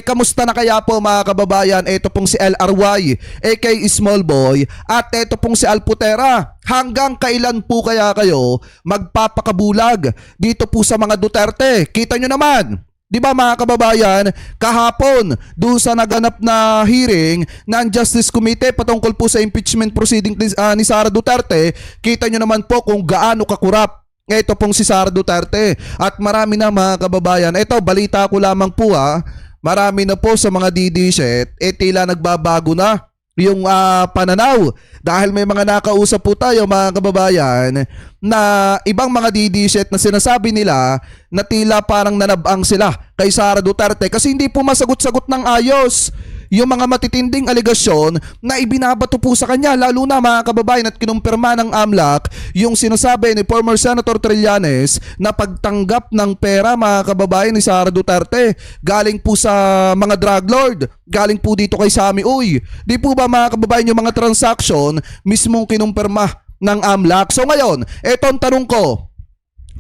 Kamusta na kaya po mga kababayan? Ito pong si LRY, aka Small Boy, at ito pong si Alputera. Hanggang kailan po kaya kayo magpapakabulag dito po sa mga Duterte? Kita nyo naman, di ba mga kababayan, kahapon doon sa naganap na hearing ng Justice Committee patungkol po sa impeachment proceeding ni Sara Duterte, kita nyo naman po kung gaano kakurap ito pong si Sara Duterte. At marami na mga kababayan, ito balita ko lamang po marami na po sa mga DDSet, tila nagbabago na yung pananaw. Dahil may mga nakausap po tayo mga kababayan na ibang mga DDSet na sinasabi nila na tila parang nanabang sila kay Sara Duterte kasi hindi po masagot-sagot ng ayos yung mga matitinding aligasyon na ibinabato po sa kanya, lalo na mga kababayan, at kinumpirma ng AMLAC yung sinasabi ni former Senator Trillanes na pagtanggap ng pera mga kababayan ni Sara Duterte galing po sa mga drug lord, galing po dito kay Sami Uy. Di po ba mga kababayan yung mga transaction mismong kinumpirma ng AMLAC? So ngayon, etong tanong ko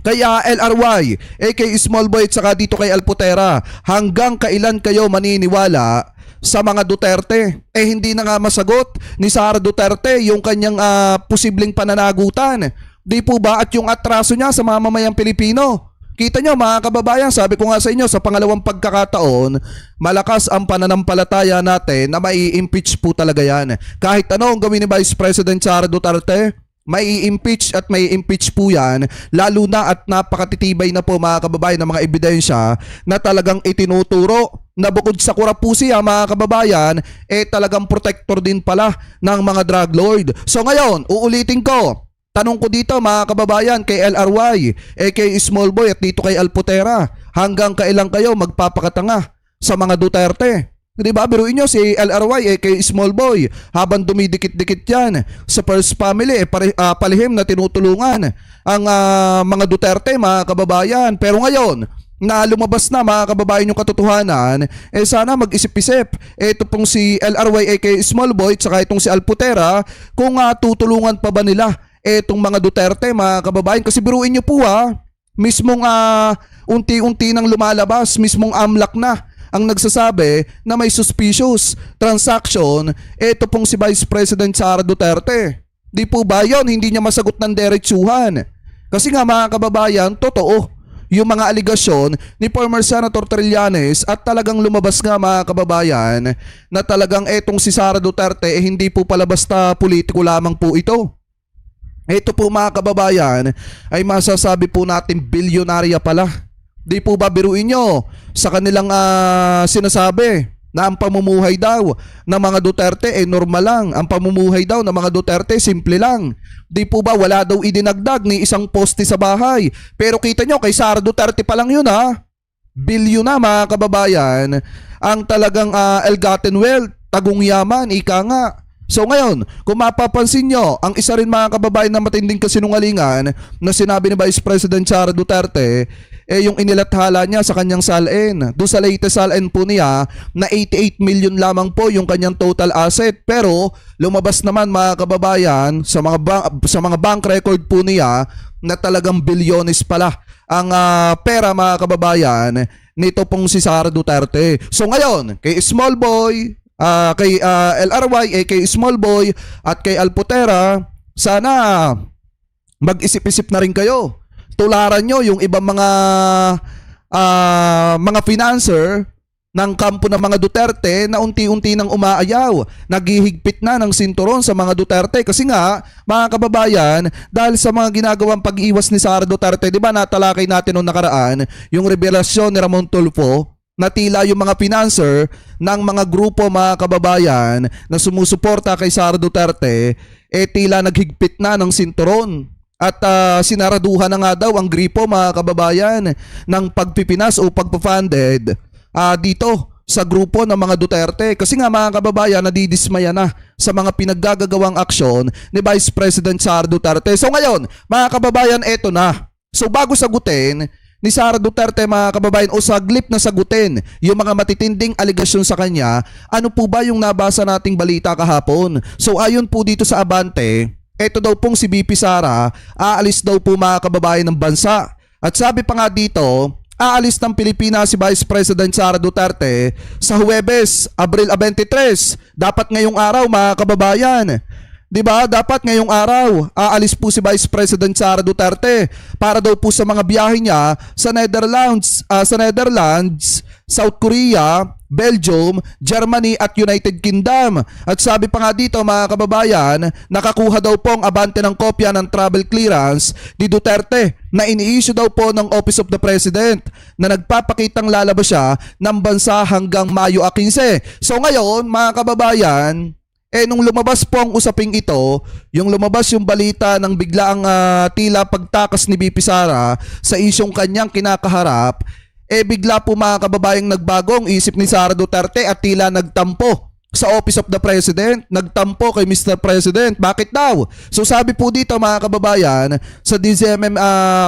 kay LRY, aka Small Boy, at saka dito kay Alputera, hanggang kailan kayo maniniwala sa mga Duterte? Hindi na nga masagot ni Sara Duterte yung kanyang posibleng pananagutan. Di po ba? At yung atraso niya sa mamamayang Pilipino. Kita nyo mga kababayan, sabi ko nga sa inyo, sa pangalawang pagkakataon, malakas ang pananampalataya natin na mai-impeach po talaga yan. Kahit ano ang gawin ni Vice President Sara Duterte, may impeach at may impeach po yan, lalo na at napakatitibay na po mga kababayan ng mga ebidensya na talagang itinuturo na bukod sa kurapusi mga kababayan, talagang protector din pala ng mga drug lord. So ngayon, uulitin ko, tanong ko dito mga kababayan kay LRY, aka Small Boy, at dito kay Alputera, hanggang kailan kayo magpapakatanga sa mga Duterte? Di ba? Biruin nyo si LRY, aka Small Boy, habang dumidikit-dikit yan sa First Family, palihim na tinutulungan ang mga Duterte mga kababayan. Pero ngayon, na lumabas na mga kababayan yung katotohanan, sana mag-isip-isip ito pong si LRY, aka Small Boy, at saka itong si Alputera, kung tutulungan pa ba nila itong mga Duterte mga kababayan. Kasi biruin nyo po mismong unti-unti nang lumalabas, mismong AMLAC na ang nagsasabi na may suspicious transaction ito pong si Vice President Sara Duterte. Di po ba yun? Hindi niya masagot ng diretsuhan. Kasi nga mga kababayan, totoo yung mga aligasyon ni former Senator Trillanes, at talagang lumabas nga mga kababayan na talagang etong si Sara Duterte hindi po pala basta politiko lamang po ito. Ito po mga kababayan ay masasabi po natin bilyonarya pala. Di po ba biruin nyo sa kanilang sinasabi na ang pamumuhay daw ng mga Duterte normal lang. Ang pamumuhay daw ng mga Duterte simple lang. Di po ba wala daw idinagdag ni isang poste sa bahay. Pero kita nyo kay Sara Duterte pa lang yun bilyon na mga kababayan ang talagang ill-gotten wealth, tagong yaman, ika nga. So ngayon, kung mapapansin nyo, ang isa rin mga kababayan na matinding kasinungalingan na sinabi ni Vice President Sara Duterte, yung inilathala niya sa kanyang salin. Doon sa latest salin po niya na 88 million lamang po yung kanyang total asset. Pero lumabas naman mga kababayan sa mga bank record po niya na talagang bilyones pala ang pera mga kababayan nito pong si Sara Duterte. So ngayon, kay Small Boy, kay LRY, kay Small Boy, at kay Alputera, sana mag-isip-isip na rin kayo. Tularan nyo yung ibang mga financer ng kampo ng mga Duterte na unti-unti nang umaayaw, naghihigpit na ng sinturon sa mga Duterte. Kasi nga, mga kababayan, dahil sa mga ginagawang pag-iwas ni Sara Duterte, di ba natalakay natin noong nakaraan, yung revelasyon ni Ramon Tulfo, na tila yung mga financer ng mga grupo mga kababayan na sumusuporta kay Sara Duterte, tila naghigpit na ng sinturon. At sinaraduhan na nga daw ang gripo mga kababayan ng pagpipinas o pagpapunded dito sa grupo ng mga Duterte. Kasi nga mga kababayan, nadidismaya na sa mga pinaggagawang aksyon ni Vice President Sara Duterte. So ngayon mga kababayan, eto na. So bago sagutin ni Sara Duterte mga kababayan, o saglip na sagutin yung mga matitinding aligasyon sa kanya, ano po ba yung nabasa nating balita kahapon? So ayon po dito sa Abante, eto daw pong si BP Sara, aalis daw po mga kababayan ng bansa. At sabi pa nga dito, aalis ng Pilipinas si Vice President Sara Duterte sa Huwebes, Abril 23. Dapat ngayong araw mga kababayan. 'Di ba? Dapat ngayong araw aalis po si Vice President Sara Duterte para daw po sa mga biyahe niya sa Netherlands, South Korea, Belgium, Germany at United Kingdom. At sabi pa nga dito mga kababayan, nakakuha daw po ang abante ng kopya ng travel clearance ni Duterte na ini-issue daw po ng Office of the President na nagpapakitang lalabas siya ng bansa hanggang Mayo 15. So ngayon mga kababayan, nung lumabas po ang usaping ito, yung lumabas yung balita ng biglaang tila pagtakas ni BP Sara sa isyong kanyang kinakaharap, bigla po mga kababayang nagbago ang isip ni Sara Duterte at tila nagtampo sa Office of the President, nagtampo kay Mr. President. Bakit daw? So sabi po dito mga kababayan, sa DZMM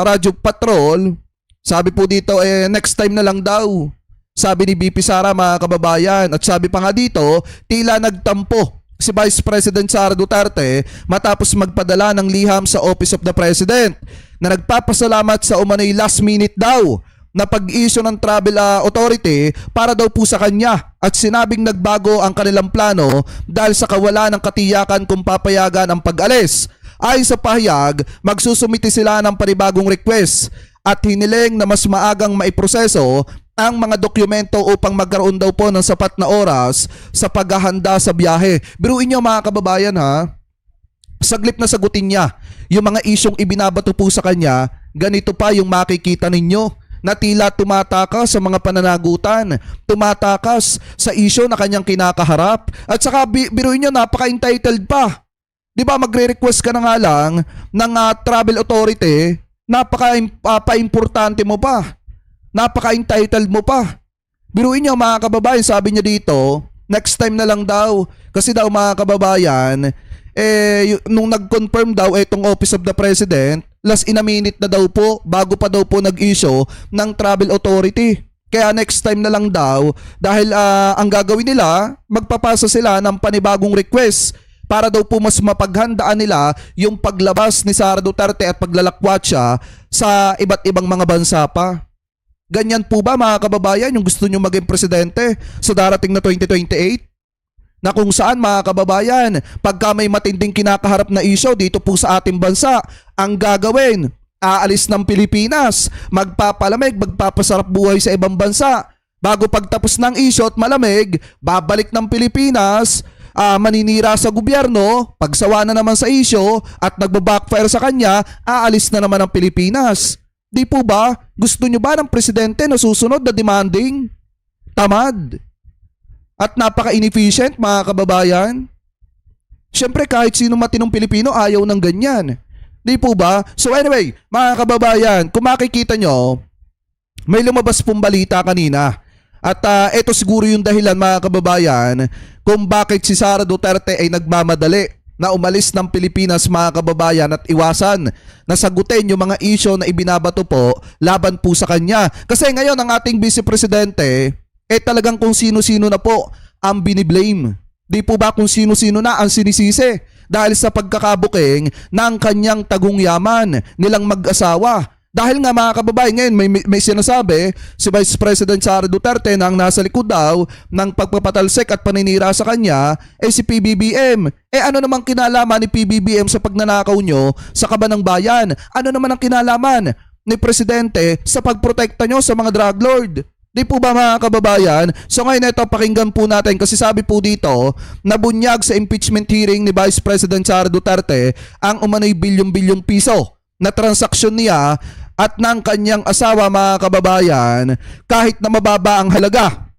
Radio Patrol, sabi po dito next time na lang daw. Sabi ni BP Sara mga kababayan, at sabi pa nga dito, tila nagtampo si Vice President Sara Duterte matapos magpadala ng liham sa Office of the President na nagpapasalamat sa umano'y last minute daw na pag-issue ng travel authority para daw po sa kanya, at sinabing nagbago ang kanilang plano dahil sa kawalan ng katiyakan kung papayagan ang pag-alis. Ayon sa pahayag, magsusumiti sila ng panibagong request at hiniling na mas maagang maiproseso ang mga dokumento upang magkaroon daw po ng sapat na oras sa paghahanda sa biyahe. Biruin nyo mga kababayan ha, saglit na sagutin niya yung mga isyong ibinabato po sa kanya, ganito pa yung makikita ninyo na tila tumatakas sa mga pananagutan, tumatakas sa isyo na kanyang kinakaharap, at saka biruin nyo napaka-entitled pa. Di ba magre-request ka na nga lang ng travel authority, napaka-importante mo pa. Napaka-entitled mo pa. Biruin nyo mga kababayan, sabi niya dito, next time na lang daw. Kasi daw mga kababayan, nung nag-confirm daw itong Office of the President, last in a minute na daw po, bago pa daw po nag-issue ng travel authority. Kaya next time na lang daw, dahil ang gagawin nila, magpapasa sila ng panibagong request para daw po mas mapaghandaan nila yung paglabas ni Sara Duterte at paglalakwat siya sa iba't ibang mga bansa pa. Ganyan po ba mga kababayan yung gusto nyo maging presidente sa darating na 2028? Na kung saan mga kababayan, pagka may matinding kinakaharap na issue dito po sa ating bansa, ang gagawin, aalis ng Pilipinas, magpapalamig, magpapasarap buhay sa ibang bansa. Bago pagtapos ng issue at malamig, babalik ng Pilipinas, maninira sa gobyerno, pagsawa na naman sa issue at nagbabackfire sa kanya, aalis na naman ang Pilipinas. Di po ba? Gusto nyo ba ng presidente na susunod na demanding? Tamad. At napaka-inefficient mga kababayan. Siyempre kahit sino matinong Pilipino ayaw ng ganyan. Di po ba? So anyway, mga kababayan, kung makikita nyo, may lumabas pong balita kanina. At ito siguro yung dahilan mga kababayan kung bakit si Sara Duterte ay nagmamadali na umalis ng Pilipinas mga kababayan at iwasan na sagutin yung mga issue na ibinabato po laban po sa kanya. Kasi ngayon ang ating Vice Presidente talagang kung sino-sino na po ang biniblame. Di po ba kung sino-sino na ang sinisisi dahil sa pagkakabuking ng kanyang tagong yaman nilang mag-asawa. Dahil nga mga kababayan, ngayon may sinasabi si Vice President Sara Duterte na ang nasa likod daw ng pagpapatalsik at paninira sa kanya si PBBM. Ano namang kinalaman ni PBBM sa pagnanakaw nyo sa kaban ng bayan? Ano naman ang kinalaman ni Presidente sa pagprotekta nyo sa mga drug lord? Di po ba mga kababayan? So ngayon ito, pakinggan po natin kasi sabi po dito, nabunyag sa impeachment hearing ni Vice President Sara Duterte ang umano'y bilyong-bilyong piso na transaksyon niya at ng kanyang asawa mga kababayan kahit na mababa ang halaga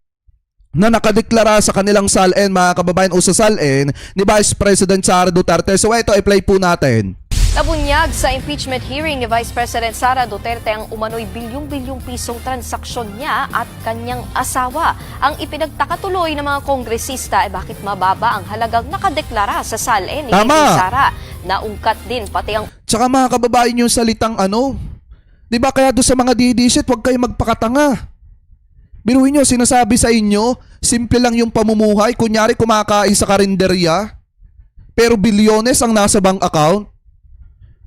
na nakadeklara sa kanilang SALN mga kababayan o sa SALN ni Vice President Sara Duterte. So ito, i-play po natin. Nabunyag sa impeachment hearing ni Vice President Sara Duterte ang umano'y bilyong-bilyong pisong transaksyon niya at kanyang asawa. Ang ipinagtakatuloy ng mga kongresista ay bakit mababa ang halagang nakadeklara sa SALN ni Sara. Naungkat din pati ang... Tsaka mga kababayan yung salitang di ba kaya doon sa mga didisit, huwag kayo magpakatanga. Biruin nyo, sinasabi sa inyo, simple lang yung pamumuhay. Kunyari kumakain sa karinderya, pero bilyones ang nasa bank account.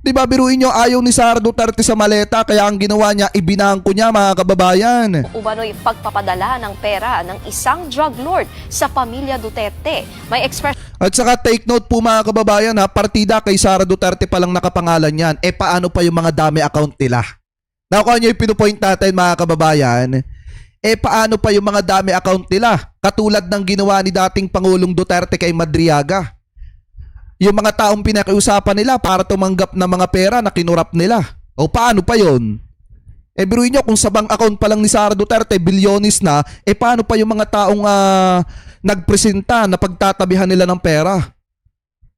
Di ba, biruin nyo, ayaw ni Sara Duterte sa maleta, kaya ang ginawa niya, ibinangko niya, mga kababayan. Umano'y pagpapadala ng pera ng isang drug lord sa pamilya Duterte. May expression At saka take note po mga kababayan ha, partida kay Sara Duterte palang nakapangalan yan. Paano pa yung mga dami account nila? Nakuha nyo yung pinupoint natin mga kababayan? Paano pa yung mga dami account nila? Katulad ng ginawa ni dating Pangulong Duterte kay Madriaga. Yung mga taong pinakiusapan nila para tumanggap ng mga pera na kinurap nila. O paano pa yun? Biruin nyo, kung sa bank account pa lang ni Sara Duterte, bilyonis na, paano pa yung mga taong nagpresenta na pagtatabihan nila ng pera?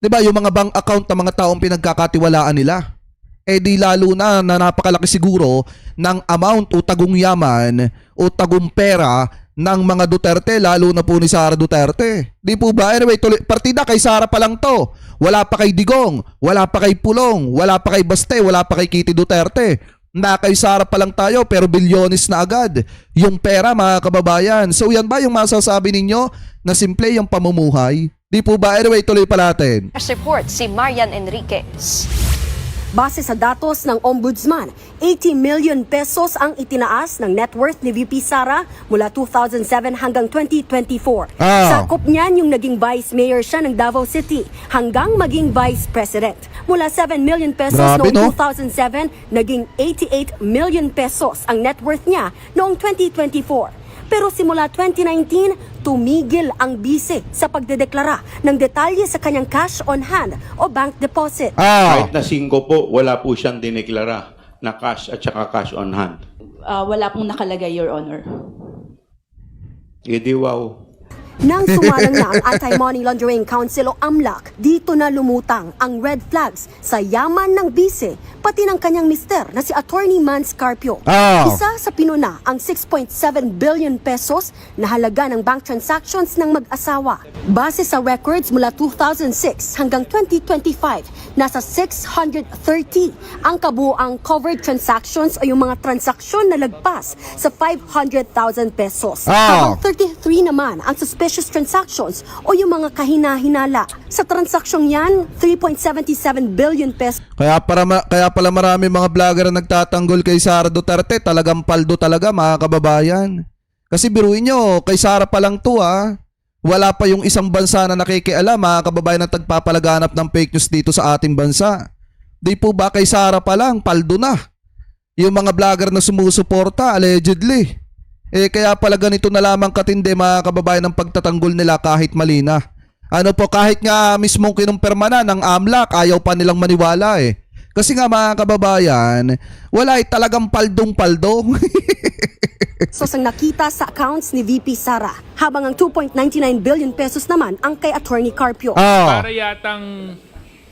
Diba, yung mga bank account ng mga taong pinagkakatiwalaan nila? Di lalo na napakalaki siguro ng amount o tagong yaman o tagong pera ng mga Duterte, lalo na po ni Sara Duterte. Di po ba? Anyway, partida kay Sara pa lang to. Wala pa kay Digong, wala pa kay Pulong, wala pa kay Baste, wala pa kay Kitty Duterte. Na kay Sara pa lang tayo pero bilyonis na agad yung pera mga kababayan. So yan ba yung masasabi ninyo na simple yung pamumuhay? Di po ba? Anyway, tuloy pa natin. report si Marian Enriquez. Base sa datos ng Ombudsman, 80 million pesos ang itinaas ng net worth ni VP Sara mula 2007 hanggang 2024. Sakop niyan yung naging vice mayor siya ng Davao City hanggang maging vice president. Mula 7 million pesos Grabe, noong no? 2007, naging 88 million pesos ang net worth niya noong 2024. Pero simula 2019, tumigil ang bise sa pagdedeklara ng detalye sa kanyang cash on hand o bank deposit. Kahit na 5 po, wala po siyang dineklara na cash at saka cash on hand. Wala pong nakalagay, Your Honor. Wow. Nang sumalang na ang Anti-Money Laundering Council o AMLAC, dito na lumutang ang red flags sa yaman ng bise, pati ng kanyang mister na si Attorney Mans Carpio. Isa sa pinuna ang 6.7 billion pesos na halaga ng bank transactions ng mag-asawa. Base sa records mula 2006 hanggang 2025, nasa 630 ang kabuang covered transactions o yung mga transaksyon na lagpas sa 500,000 pesos. Habang 33 naman ang suspicious transactions o yung mga kahina-hinala. Sa transaksyong yan, 3.77 billion pesos. Kaya pala marami mga vlogger na nagtatanggol kay Sara Duterte. Talagang paldo talaga mga kababayan. Kasi biruin nyo, kay Sara pa lang to wala pa yung isang bansa na nakikialam mga kababayan na tagpapalaganap ng fake news dito sa ating bansa. Di po ba kay Sara pa lang, paldo na. Yung mga vlogger na sumusuporta, allegedly. Kaya pala ganito na lamang katindi mga kababayan ng pagtatanggol nila kahit mali na. Ano po, kahit nga mismong kinumpirma na ng AMLAC, ayaw pa nilang maniwala Kasi nga mga kababayan, wala talagang paldong-paldo. So ang nakita sa accounts ni VP Sara, habang ang 2.99 billion pesos naman ang kay Attorney Carpio. Para yatang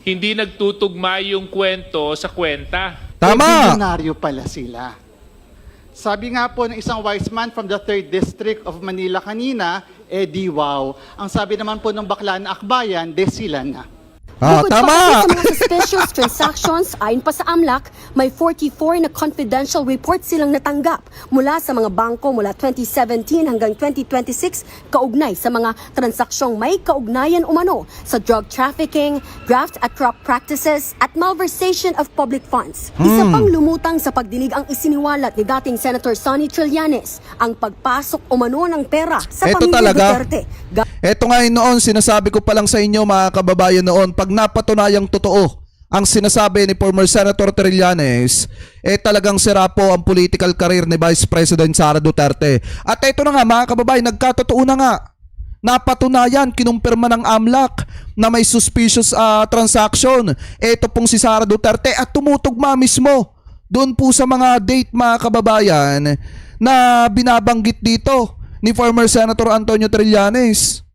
hindi nagtutugma yung kwento sa kwenta. Tama! Bilyonaryo pala sila. Sabi nga po ng isang wise man from the 3rd District of Manila kanina, wow. Ang sabi naman po ng bakla na akbayan, sila na. Bukod Tama! pa kasi sa mga suspicious transactions, ayon pa sa AMLAC, may 44 na confidential reports silang natanggap mula sa mga bangko mula 2017 hanggang 2026 kaugnay sa mga transaksyong may kaugnayan umano sa drug trafficking, graft at crop practices at malversation of public funds. Isa pang lumutang sa pagdinig ang isiniwalat ni dating Senator Sonny Trillanes, ang pagpasok umano ng pera sa Eto pamilya talaga. Duterte. Eto nga noon, sinasabi ko pa lang sa inyo mga kababayan noon, pag napatunayang totoo ang sinasabi ni former Senator Trillanes, talagang sira po ang political career ni Vice President Sara Duterte. At eto na nga mga kababayan, nagkatotoo na nga. Napatunayan, kinumpirma ng AMLAC na may suspicious transaction. Ito pong si Sara Duterte at tumutugma mismo doon po sa mga date mga kababayan na binabanggit dito ni former Senator Antonio Trillanes,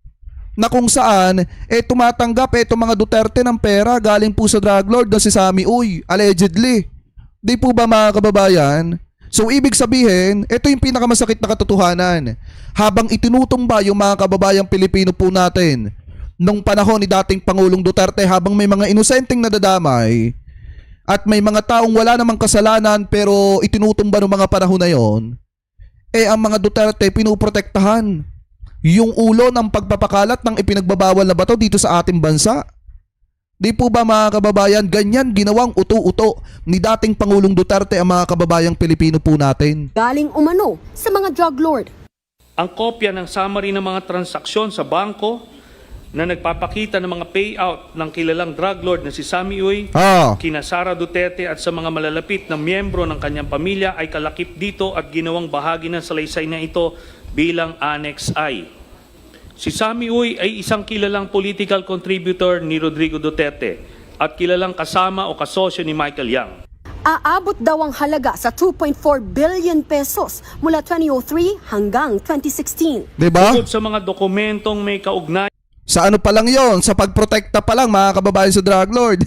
na kung saan tumatanggap itong mga Duterte ng pera galing po sa drug lord na si Sammy Uy, allegedly. Di po ba mga kababayan? So ibig sabihin, ito yung pinakamasakit na katotohanan. Habang itinutumba yung mga kababayang Pilipino po natin nung panahon ni dating Pangulong Duterte, habang may mga inosenteng nadadamay at may mga taong wala namang kasalanan pero itinutumba ng mga panahon na yon, ang mga Duterte pinuprotektahan yung ulo ng pagpapakalat ng ipinagbabawal na bato dito sa ating bansa. Di po ba mga kababayan, ganyan ginawang uto-uto ni dating Pangulong Duterte ang mga kababayang Pilipino po natin. Galing umano sa mga drug lord. Ang kopya ng summary ng mga transaksyon sa bangko na nagpapakita ng mga payout ng kilalang drug lord na si Sammy Uy, kina Sara Duterte at sa mga malalapit na miyembro ng kanyang pamilya ay kalakip dito at ginawang bahagi ng salaysay na ito bilang Annex I. Si Sammy Uy ay isang kilalang political contributor ni Rodrigo Duterte at kilalang kasama o kasosyo ni Michael Yang. Aabot daw ang halaga sa 2.4 billion pesos mula 2003 hanggang 2016. Diba? Bukod sa mga dokumentong may kaugnay Sa ano pa lang yon, sa pagprotekta pa lang mga kababayan sa drug lord.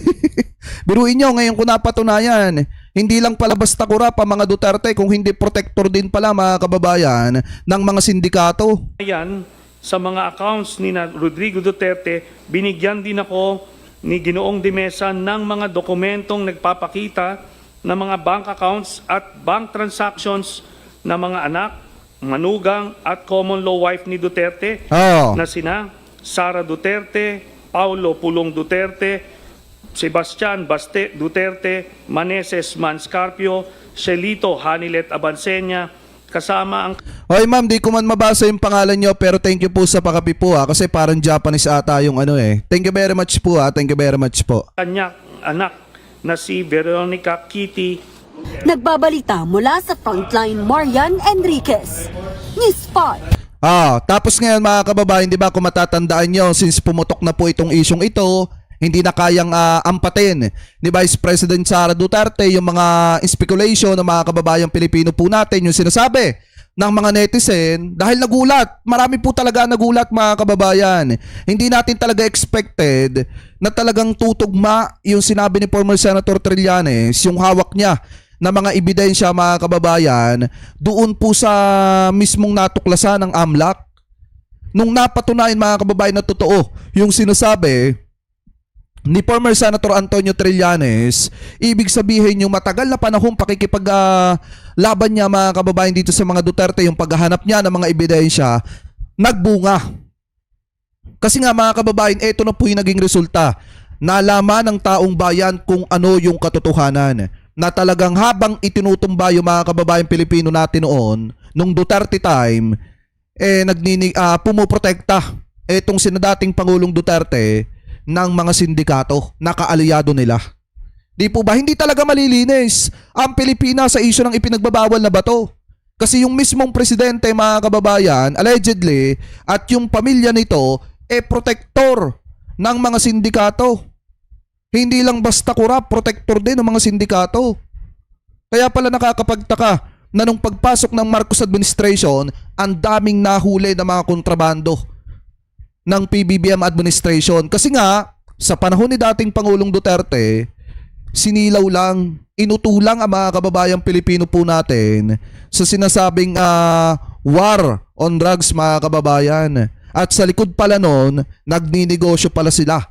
Biruin nyo, ngayon ko napatunayan, hindi lang pala basta kurap ang mga Duterte, kung hindi protector din pala mga kababayan ng mga sindikato. yan sa mga accounts ni Rodrigo Duterte, binigyan din ako ni Ginoong Dimesa ng mga dokumentong nagpapakita ng mga bank accounts at bank transactions ng mga anak, manugang at common law wife ni Duterte na sina Sara Duterte, Paulo Pulong Duterte, Sebastian Baste Duterte, Maneses Manscarpio, Shelito Hanilet Abansenya, kasama ang Hoy ma'am, di ko man mabasa yung pangalan nyo, pero thank you po sa pakapi po kasi parang Japanese ata yung ano eh. Thank you very much po thank you very much po. kanyang anak na si Veronica Kitty Nagbabalita mula sa Frontline, Marian Enriquez. News 5. Tapos ngayon mga kababayan, di ba kung matatandaan nyo, since pumutok na po itong isyong ito, hindi na kayang ampatin ni Vice President Sara Duterte yung mga speculation ng mga kababayang Pilipino po natin, yung sinasabi ng mga netizen, dahil nagulat, marami po talaga nagulat mga kababayan. Hindi natin talaga expected na talagang tutugma yung sinabi ni former Senator Trillanes, yung hawak niya na mga ebidensya mga kababayan doon po sa mismong natuklasan ng AMLAC. Nung napatunayan mga kababayan na totoo yung sinasabi ni former Senator Antonio Trillanes, ibig sabihin yung matagal na panahon pakikipaglaban niya mga kababayan dito sa mga Duterte, yung paghahanap niya ng mga ebidensya, nagbunga. Kasi nga mga kababayan, eto na po yung naging resulta. Nalaman ng taong bayan kung ano yung katotohanan, na talagang habang itinutumba yung mga kababayan Pilipino natin noon, nung Duterte time, pumuprotekta etong sinadating Pangulong Duterte ng mga sindikato na kaalyado nila. Di po ba? Hindi talaga malilinis ang Pilipinas sa isyu ng ipinagbabawal na bato. Kasi yung mismong presidente mga kababayan, allegedly, at yung pamilya nito, protector ng mga sindikato. Hindi lang basta kurap, protector din ng mga sindikato. Kaya pala nakakapagtaka na nung pagpasok ng Marcos administration, ang daming nahuli na mga kontrabando ng PBBM administration. Kasi nga, sa panahon ni dating Pangulong Duterte, sinilaw lang, inutulang ang mga kababayang Pilipino po natin sa sinasabing war on drugs mga kababayan. At sa likod pala nun, nagninegosyo pala sila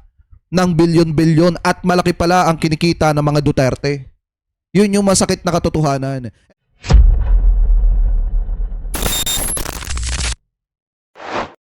ng bilyon-bilyon at malaki pala ang kinikita ng mga Duterte. Yun yung masakit na katotohanan.